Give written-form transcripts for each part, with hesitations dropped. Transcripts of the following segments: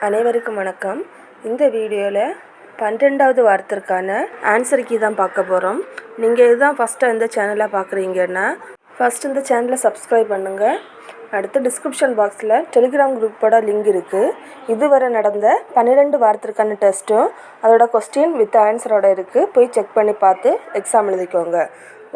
அனைவருக்கும் வணக்கம். இந்த வீடியோவில் 12வது வாரத்திற்கான ஆன்சர் கீ தான் பார்க்க போகிறோம். நீங்கள் இதுதான் ஃபஸ்ட்டாக இந்த சேனலை பார்க்குறீங்கன்னா ஃபஸ்ட் இந்த சேனலை சப்ஸ்கிரைப் பண்ணுங்கள். அடுத்து டிஸ்கிரிப்ஷன் பாக்ஸில் டெலிகிராம் குரூப்போட லிங்க் இருக்குது. இதுவரை நடந்த 12 வாரத்திற்கான டெஸ்ட்டும் அதோட கொஸ்டின் வித் ஆன்சரோட இருக்குது. போய் செக் பண்ணி பார்த்து எக்ஸாம் எழுதிக்கோங்க.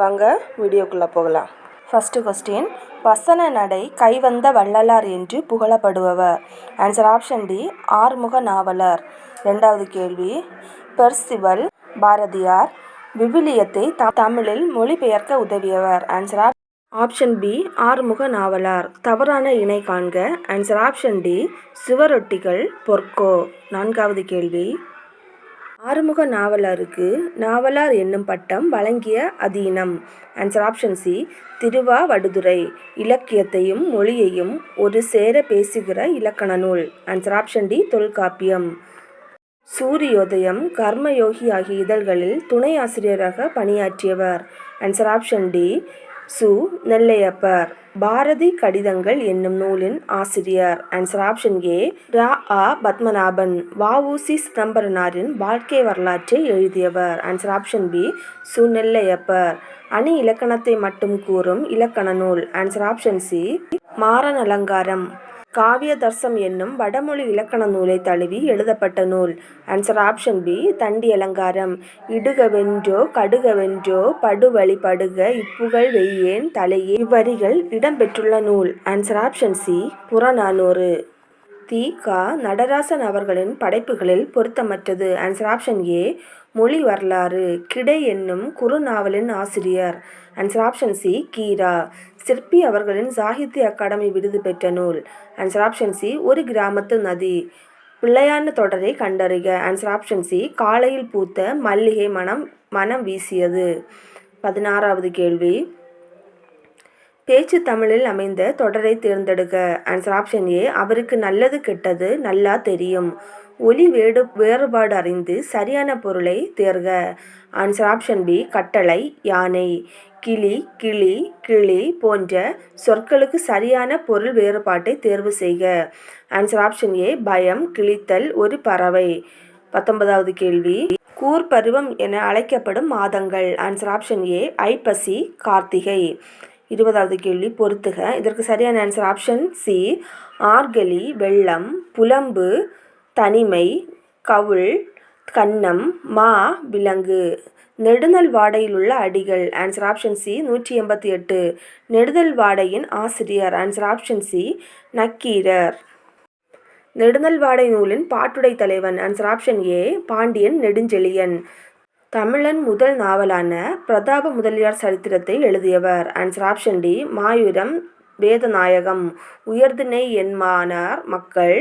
வாங்க வீடியோக்குள்ளே போகலாம். ஃபஸ்ட்டு கொஸ்டின், வசன நடை கைவந்த வள்ளலார் என்று புகழப்படுபவர். ஆன்சர் ஆப்ஷன் டி, ஆறுமுக நாவலர். ரெண்டாவது கேள்வி, பெர்சிவல் பாரதியார் விவிலியத்தை தமிழில் மொழிபெயர்க்க உதவியவர். ஆன்சர் ஆப்ஷன் பி, ஆறுமுக நாவலார். தவறான இணை காண்க. ஆன்சர் ஆப்ஷன் டி, சுவரொட்டிகள் பொற்கோ. நான்காவது கேள்வி, ஆறுமுக நாவலருக்கு நாவலார் என்னும் பட்டம் வழங்கிய அதீனம். Answer option C, Thiruvavaduthurai. இலக்கியத்தையும் மொழியையும் ஒரு சேர பேசுகிற இலக்கண நூல். Answer option D, Tolkappiyam. Suryodayam, Karmayogi ஆகிய இதழ்களில் துணை ஆசிரியராக பணியாற்றியவர். ஆன்சர் ஆப்ஷன் டி, சு. நெல்லையப்பர். பாரதி கடிதங்கள் என்னும் நூலின் ஆசிரியர். ஆன்சர் ஆப்ஷன் ஏ, ரா. ஆ. பத்மநாபன். வ.உ.சி. சிதம்பரனாரின் வாழ்க்கை வரலாற்றை எழுதியவர். ஆன்சர் ஆப்ஷன் பி, சு. நெல்லையப்பர். அணி இலக்கணத்தை மட்டும் கூறும் இலக்கண நூல். ஆன்சர் ஆப்ஷன் சி, மாறன் அலங்காரம். காவியதர்சம் என்னும் வடமொழி இலக்கண நூலை தழுவி எழுதப்பட்ட நூல். ஆன்சர் ஆப்ஷன் பி, தண்டி அலங்காரம். இடுகவென்றோ கடுகவென்றோ படுவழி படுக இப்புகழ் வெய்யேன் தலையே இவ்வரிகள் இடம்பெற்றுள்ள நூல். Answer option C, Purananuru. தி. க. நடராசன் அவர்களின் படைப்புகளில் பொருத்தமற்றது. ஆன்சர் ஆப்ஷன் ஏ, மொழி வரலாறு. கிடை என்னும் குறுநாவலின் ஆசிரியர். ஆன்சர் ஆப்ஷன் சி, கீரா. சிற்பி அவர்களின் சாகித்ய அகாடமி விருது பெற்ற நூல். ஆன்சர் ஆப்ஷன் சி, ஒரு கிராமத்து நதி. பிள்ளையான தொடரை கண்டறிக. ஆன்சர் ஆப்ஷன் சி, காலையில் பூத்த மல்லிகை மனம் வீசியது. 16வது கேள்வி, பேச்சு தமிழில் அமைந்த தொடரை தேர்ந்தெடுக்க. ஆன்சர் ஆப்ஷன் ஏ, அவருக்கு நல்லது கெட்டது நல்லா தெரியும். ஒலி வேறுபாடு அறிந்து சரியான பொருளை தேர்க. ஆன்சர் ஆப்ஷன் பி, கட்டளை யானை. கிளி, கிளி, கிளி போன்ற சொற்களுக்கு சரியான பொருள் வேறுபாட்டை தேர்வு செய்க. ஆன்சர் ஆப்ஷன் ஏ, பயம், கிழித்தல், ஒரு பறவை. 19வது கேள்வி, கூர்பருவம் என அழைக்கப்படும் மாதங்கள். ஆன்சர் ஆப்ஷன் ஏ, ஐப்பசி, கார்த்திகை. 20வது கேள்வி, பொறுத்துக. இதற்கு சரியான ஆன்சர் ஆப்ஷன் சி, ஆர்கலி, வெள்ளம், புலம்பு, தனிமை, கவுள், கன்னம், மா, விலங்கு. நெடுநல் வாடையில் உள்ள அடிகள். Answer option C, 188. நெடுநல் வாடையின் ஆசிரியர். Answer option C, Nakkeerar. Nedunalvadai நூலின் பாட்டுடை தலைவன். Answer option A, Pandiyan Nedunchezhiyan. தமிழன் முதல் நாவலான பிரதாப முதலியார் சரித்திரத்தை எழுதியவர். Answer option D, Mayuram Vedanayagam. உயர்திணை என்மானார் மக்கள்,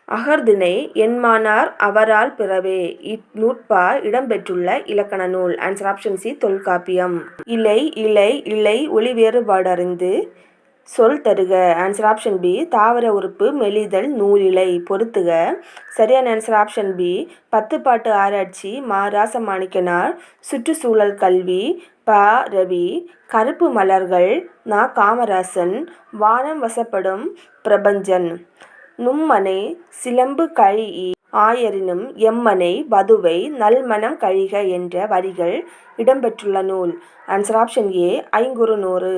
அகர்திணை என்மானார் அவரால் பிறவே இந்நூற்பா இடம்பெற்றுள்ள இலக்கண நூல். Answer option C, Tolkappiyam. இலை, இலை, இலை ஒலி வேறுபாடு அறிந்து சொல் தருக. ஆன்சர் ஆப்ஷன் பி, தாவர உறுப்பு மெலிதல் நூலிலை. பொறுத்துக. சரியான ஆன்சர் ஆப்ஷன் பி, பத்துப்பாட்டு ஆராய்ச்சி மா. ராசமாணிக்கனார். சுற்றுச்சூழல் கல்வி ப. ரவி. கருப்பு மலர்கள் நா. காமராசன். வானம் வசப்படும் பிரபஞ்சன். நும்மனை சிலம்பு கழி ஆயரினும் எம்மனை வதுவை நல்மணம் கழிக என்ற வரிகள் இடம்பெற்றுள்ள நூல். Answer option A, Ainkurunuru.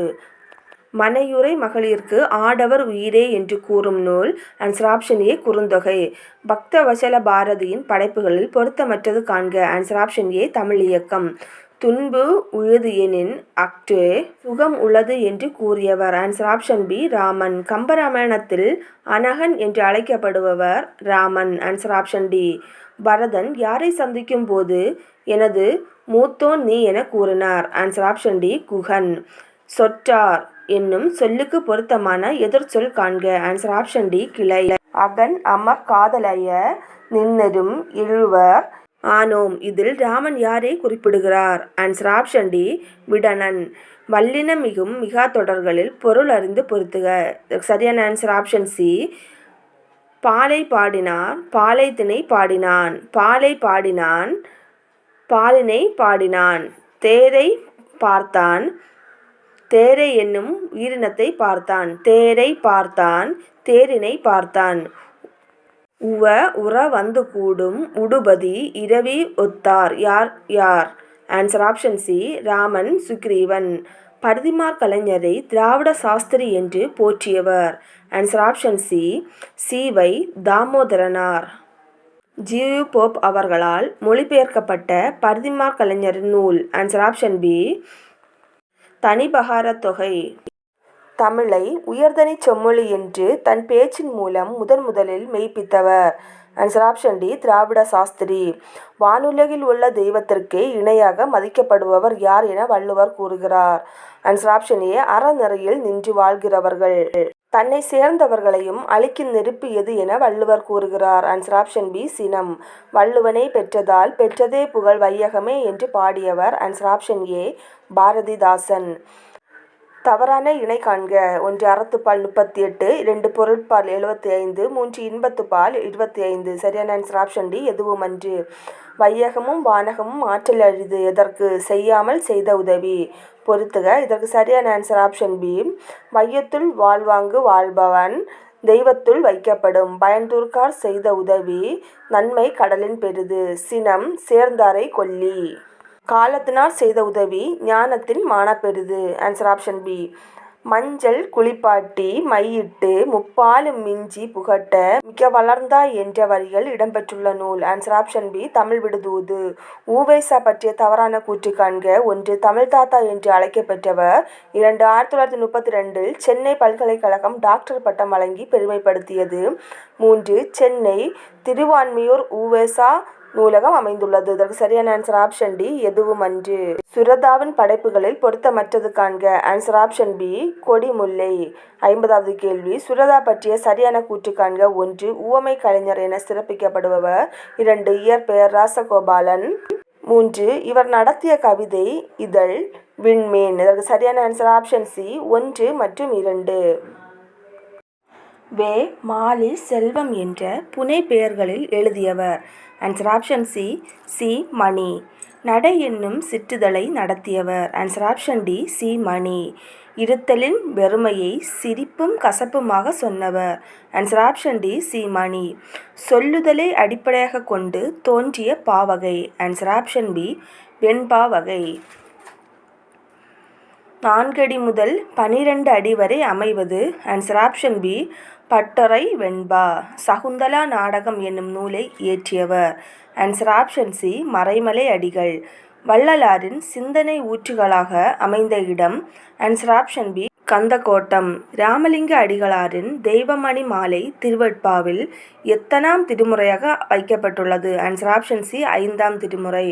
மனையுறை மகளிருக்கு ஆடவர் உயிரே என்று கூறும் நூல். Answer option A, Kurunthogai. Bhakthavatsala பாரதியின் படைப்புகளில் பொருத்தமற்றது காண்க. ஆன்சர் ஆப்ஷன் ஏ, தமிழ் இயக்கம். துன்பு உழுதியெனின் அஃதே சுகம் உளது என்று கூறியவர். Answer option B, Raman. கம்பராமாயணத்தில் அனகன் என்று அழைக்கப்படுபவர் Raman. Answer option D. Bharathan யாரை சந்திக்கும் போது எனது மூத்தோன் நீ என கூறினார். Answer option D, Guhan. சொற்றார் என்னும் சொல்லுக்கு பொருத்தமான எதிர்ச்சொல் காண்க. ஆன்சர் ஆப்ஷன் டி, கிளை. அகன் அமர் காதலய நின்னரும் இழுவர் ஆனோம். இதில் ராமன் யாரை குறிப்பிடுகிறார்? Answer option D, Vidanan. வல்லின மிகும் மிகா தொடர்களில் பொருள் அறிந்து பொருத்துக. சரியான ஆன்சர் ஆப்ஷன் சி, பாலை பாடினான் பாலை திணை பாடினான். பாலை பாடினான் பாலினை பாடினான். தேரை பார்த்தான் தேரை என்னும் உயிரினத்தை பார்த்தான். தேரை பார்த்தான் தேரினை பார்த்தான். உவ உற வந்து கூடும் உடுபதி இரவி ஒத்தார் யார் யார்? Answer option C Raman Sugreevan. பரிதிமாற் கலைஞரை திராவிட சாஸ்திரி என்று போற்றியவர். ஆன்சர் ஆப்ஷன் சி சி.வை. தாமோதரனார். ஜி.யு. போப் அவர்களால் மொழிபெயர்க்கப்பட்ட பரிதிமாற் கலைஞரின் நூல். ஆன்சர் ஆப்ஷன் பி தனிபகாரத் தொகை. தமிழை உயர்தனிச் செம்மொழி என்று தன் பேச்சின் மூலம் முதலில் மெய்ப்பித்தவர். ஆன்சர் ஆப்ஷன் டி திராவிட சாஸ்திரி. வானுலகில் உள்ள தெய்வத்திற்கே இணையாக மதிக்கப்படுபவர் யார் என வள்ளுவர் கூறுகிறார். ஆன்சர் ஆப்ஷன் ஏ அறநெறியில் நின்று வாழ்கிறவர்கள். தன்னை சேர்ந்தவர்களையும் அழிக்கும் நெருப்பு எது என வள்ளுவர் கூறுகிறார். ஆன்சர் ஆப்ஷன் பி சினம். வள்ளுவனை பெற்றதால் பெற்றதே புகழ் வையகமே என்று பாடியவர். ஆன்சர் ஆப்ஷன் ஏ பாரதிதாசன். தவறான இணை காண்க. 1 அறத்துப்பால் 38, 2 பொருட்பால் 75, 3 இன்பத்துப்பால் 25. சரியான ஆன்சர் ஆப்ஷன் டி எதுவுமன்று. வையகமும் வானகமும் ஆற்றல் அரிது எதற்கு? செய்யாமல் செய்த உதவி. பொறுத்துக. இதற்கு சரியான ஆன்சர் ஆப்ஷன் பி வையத்துள் வாழ்வாங்கு வாழ்பவன் தெய்வத்துள் வைக்கப்படும். பயன்தூர்க்கார் செய்த உதவி நன்மை கடலின் பெரிது. சினம் சேர்ந்தாரை கொல்லி. காலத்தினார் செய்த உதவி ஞானத்தின் மானப்பெரிது. ஆன்சர் ஆப்ஷன் பி மஞ்சள் குளிப்பாட்டி மையிட்டு முப்பாலும் மிஞ்சி புகட்ட மிக வளர்ந்தாய் என்ற வரிகள் இடம்பெற்றுள்ள நூல். Answer option B Tamil Viduthoothu. உ.வே.சா பற்றிய தவறான கூற்று காண்க. 1 தமிழ் தாத்தா என்று அழைக்கப்பெற்றவர். 2 1932 சென்னை பல்கலைக்கழகம் டாக்டர் பட்டம் வழங்கி பெருமைப்படுத்தியது. 3 சென்னை திருவான்மியூர் உ.வே.சா நூலகம் அமைந்துள்ளது. இதற்கு சரியான ஆன்சர் ஆப்ஷன் டி எதுவுமன்று. சுரதாவின் படைப்புகளில் பொருத்தமற்றது காண்க. Answer option B Kodimullai. 50வது கேள்வி. சுரதா பற்றிய சரியான கூற்று காண்க. 1 உவமை கலைஞர் என சிறப்பிக்கப்படுபவர். 2 இயற்பெயர் ராசகோபாலன். 3 இவர் நடத்திய கவிதை இதழ் விண்மீன். இதற்கு சரியான ஆன்சர் ஆப்ஷன் சி 1 மற்றும் 2. வே. மாலி செல்வம் என்ற புனை பெயர்களில் எழுதியவர். Answer option C C Mani. Nadai என்னும் சிற்றிதழை நடத்தியவர். Answer option D C Mani. இருத்தலின் வெறுமையை சிரிப்பும் கசப்புமாக சொன்னவர். Answer option D C Mani. சொல்லுதலை அடிப்படையாக கொண்டு தோன்றிய பாவகை. ஆன்சர் ஆப்ஷன் பி வெண்பாவகை. 4 அடி முதல் 12 அடி வரை அமைவது. ஆன்சர் ஆப்ஷன் பி பட்டறை வெண்பா. சகுந்தலா நாடகம் என்னும் நூலை இயற்றியவர். Answer option C Maraimalai Adigal. வள்ளலாரின் சிந்தனை ஊற்றுகளாக அமைந்த இடம். Answer option B Kandakottam. Ramalinga அடிகளாரின் தெய்வமணி மாலை திருவெட்பாவில் எத்தனாம் திருமுறையாக வைக்கப்பட்டுள்ளது? ஆன்சர் ஆப்ஷன் சி 5ஆம் திருமுறை.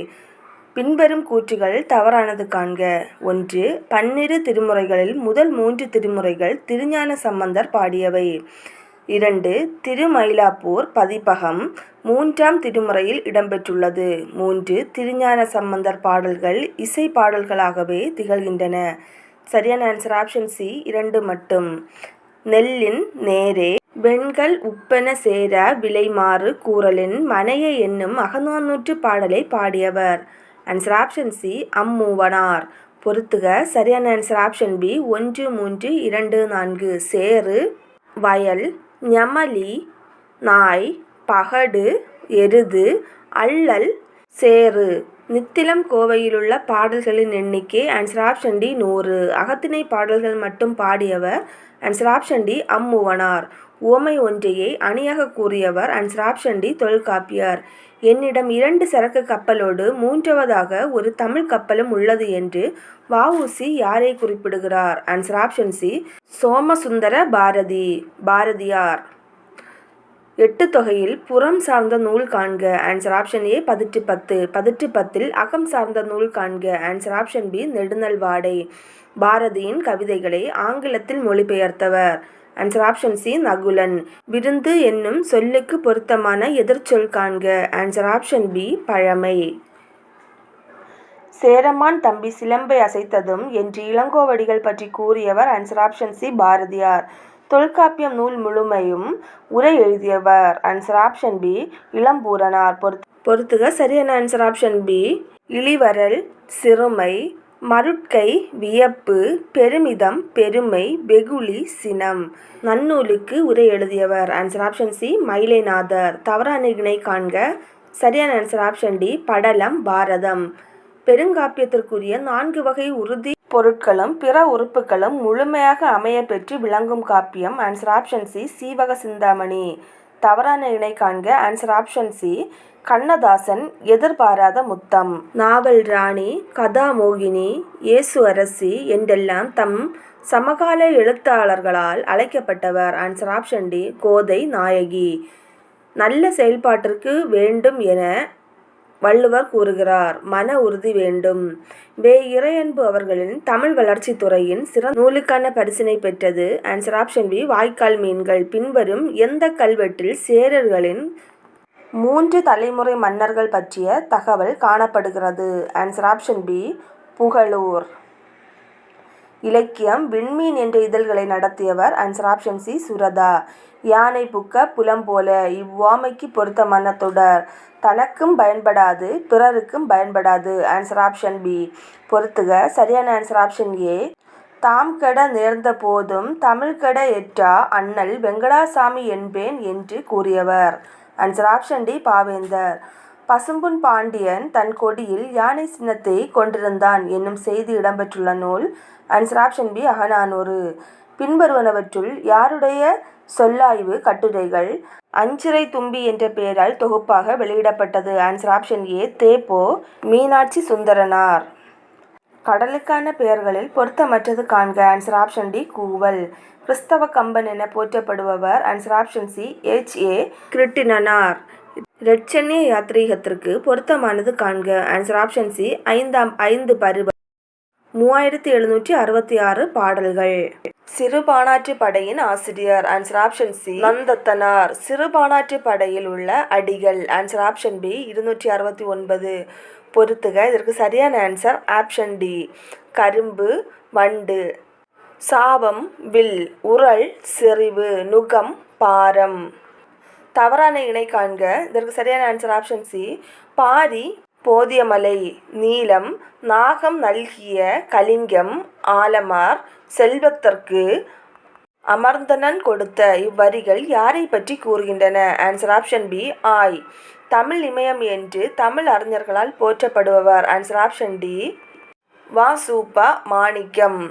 பின்வரும் கூற்றுகள் தவறானது காண்க. 1 12 திருமுறைகளில் முதல் 3 திருமுறைகள் திருஞான சம்பந்தர் பாடியவை. 2 திருமயிலாப்பூர் பதிப்பகம் 3ஆம் திருமுறையில் இடம்பெற்றுள்ளது. 3 திருஞான சம்பந்தர் பாடல்கள் இசை பாடல்களாகவே திகழ்கின்றன. சரியான ஆன்சர் ஆப்ஷன் சி 2 மட்டும். நெல்லின் நேரே வெண்கள் உப்பென சேர விலைமாறு கூறலின் மனைய என்னும் அகநானூற்று பாடலை பாடியவர். Answer option C Ammuvanar. பொறுத்துக. சரியான ஆன்சர் ஆப்ஷன் பி 1 3 2 4. சேறு வயல் ஞமலி நாய் பகடு எருது அல்லல் சேறு. நித்திலம் கோவையிலுள்ள பாடல்களின் எண்ணிக்கை. Answer option D 100. அகத்திணை பாடல்கள் மட்டும் பாடியவர். Answer option D Ammuvanar. உவமை ஒன்றையை அணியாக கூறியவர். Answer option D Tolkappiyar. என்னிடம் 2 சரக்கு கப்பலோடு 3வதாக ஒரு தமிழ் கப்பலும் உள்ளது என்று வ.உ.சி. யாரை குறிப்பிடுகிறார்? Answer option C Somasundara Bharathiyar. 8 தொகையில் புறம் சார்ந்த நூல் காண்க. ஆன்சர் ஆப்ஷன் ஏ பதிற்று 10. பதிற்று 10ல் அகம் சார்ந்த நூல் காண்க. ஆன்சர் ஆப்ஷன் பி நெடுநல் வாடை. பாரதியின் கவிதைகளை ஆங்கிலத்தில் மொழிபெயர்த்தவர். Answer option C Nakulan. விருந்து என்னும் சொல்லுக்கு பொருத்தமான எதிர்ச்சொல் காண்க. ஆன்சர் ஆப்ஷன் பி பழமை. சேரமான் தம்பி சிலம்பை அசைத்ததும் என்று இளங்கோவடிகள் பற்றி கூறியவர். Answer option C Bharathiyar. Tholkappiyam நூல் முழுமையும் உரை எழுதியவர். Answer option B Ilampooranar. பொறுத்துக. சரியான ஆன்சர் ஆப்ஷன் பி இளிவரல் சிறுமை மருட்கை வியப்பு பெருமிதம் பெருமை வெகுளி சினம். நன்னூலுக்கு உரை எழுதியவர். Answer option C Mayilainathar. தவறான இணை காண்க. சரியான ஆன்சர் ஆப்ஷன் டி படலம் பாரதம். பெருங்காப்பியத்திற்குரிய 4 வகை உறுதி பொருட்களும் பிற உறுப்புகளும் முழுமையாக அமைய பெற்று விளங்கும் காப்பியம். Answer option C Jivaka Chintamani. தவறான இணை காண்க. ஆன்சர் ஆப்ஷன் சி கண்ணதாசன் எதிர்பாராத முத்தம். நாவல் ராணி, கதாமோகினி, இயேசு அரசி என்றெல்லாம் தம் சமகால எழுத்தாளர்களால் அழைக்கப்பட்டவர். ஆன்சர் ஆப்ஷன் டி கோதை நாயகி. நல்ல செயல்பாட்டிற்கு வேண்டும் என வள்ளுவர் கூறுகிறார். மன உறுதி வேண்டும். இறையன்பு அவர்களின் தமிழ் வளர்ச்சி துறையின் சிறந்த நூலுக்கான பரிசினை பெற்றது. ஆன்சர் ஆப்ஷன் பி வாய்க்கால் மீன்கள். பின்வரும் எந்த கல்வெட்டில் சேரர்களின் 3 தலைமுறை மன்னர்கள் பற்றிய தகவல் காணப்படுகிறது? Answer option B Pugalur. இலக்கியம் விண்மீன் என்ற இதழ்களை நடத்தியவர். Answer option C Suratha. யானை புக்க புலம் போல இவ்வாமைக்கு பொருத்தமான தொடர். தனக்கும் பயன்படாது பிறருக்கும் பயன்படாது. ஆன்சர் ஆப்ஷன் பி பொறுத்துக. சரியான ஆன்சர் ஆப்ஷன் ஏ தாம் கெட நேர்ந்த போதும் தமிழ் கெட எற்றா அண்ணல் வெங்கடாசாமி என்பேன் என்று கூறியவர். Answer option D Pavendar. Pasumpon Pandiyan தன் கொடியில் யானை சின்னத்தை கொண்டிருந்தான் என்னும் செய்தி இடம்பெற்றுள்ள நூல். Answer option B Agananuru. பின்வருவனவற்றுள் யாருடைய சொல்லாய்வு கட்டுரைகள் அஞ்சிறை தும்பி என்ற பெயரால் தொகுப்பாக வெளியிடப்பட்டது? ஆன்சர் ஆப்ஷன் ஏ தே.பொ. மீனாட்சி சுந்தரனார். கடலுக்கான பெயர்களில் பொருத்தமற்றது காண்க. ஆன்சர் ஆப்ஷன் டி கூவல். கிறிஸ்தவ கம்பன் என போற்றப்படுபவர். Answer option C H.A. Kiruttinanar. இரட்சண்ய யாத்ரீகத்திற்கு பொருத்தமானது காண்க. ஆன்சர் ஆப்ஷன் சி 5 பருவ 3766 பாடல்கள். சிறுபாணாற்று படையின் ஆசிரியர். Answer option C Nanthathanar. சிறுபாணாற்று படையில் உள்ள அடிகள். Answer option B 269. பொறுத்துக. இதற்கு சரியான ஆன்சர் ஆப்ஷன் டி கரும்பு வண்டு. சாபம் வில். உரல் செறிவு. நுகம் பாரம். தவறான இணை காண்க. இதற்கு சரியான ஆன்சர் ஆப்ஷன் சி பாரி போதியமலை. நீலம் நாகம் நல்கிய கலிங்கம் ஆலமார் செல்வத்தற்கு அமர்ந்தனன் கொடுத்த. இவ்வரிகள் யாரை பற்றி கூறுகின்றன? ஆன்சர் ஆப்ஷன் பி ஆய். தமிழ் இமயம் என்று தமிழ் அறிஞர்களால் போற்றப்படுபவர். ஆன்சர் ஆப்ஷன் டி வ.சு.ப. மாணிக்கம்.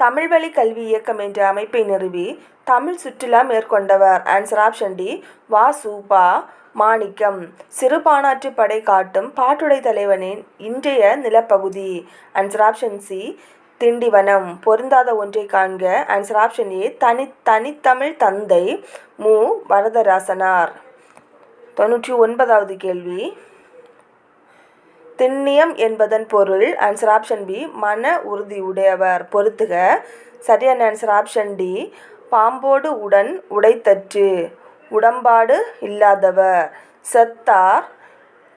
தமிழ் வழி கல்வி இயக்கம் என்ற அமைப்பை நிறுவி தமிழ் சுற்றுலா மேற்கொண்டவர். ஆன்சர் ஆப்ஷன் டி வ.சு.ப. மாணிக்கம். சிறுபாணாற்று படை காட்டும் பாட்டுடை தலைவனின் இன்றைய நிலப்பகுதி. Answer option C Tindivanam. பொருந்தாத ஒன்றை காண்க. ஆன்சர் ஆப்ஷன் ஏ தனித்தமிழ் தந்தை மு. வரதராசனார். 99வது கேள்வி. திண்ணியம் என்பதன் பொருள்? ஆன்சர் ஆப்ஷன் பி மன உறுதி உடையவர். பொறுத்துக. சரியான ஆன்சர் ஆப்ஷன் டி பாம்போடு உடன் உடைத்தற்று. உடம்பாடு இல்லாதவர். செத்தார்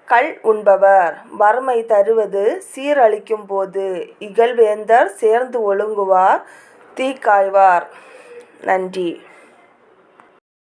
கல் உண்பவர். வறுமை தருவது சீரழிக்கும் போது. இகழ்வேந்தர் சேர்ந்து ஒழுங்குவார் தீக்காய்வார். நன்றி.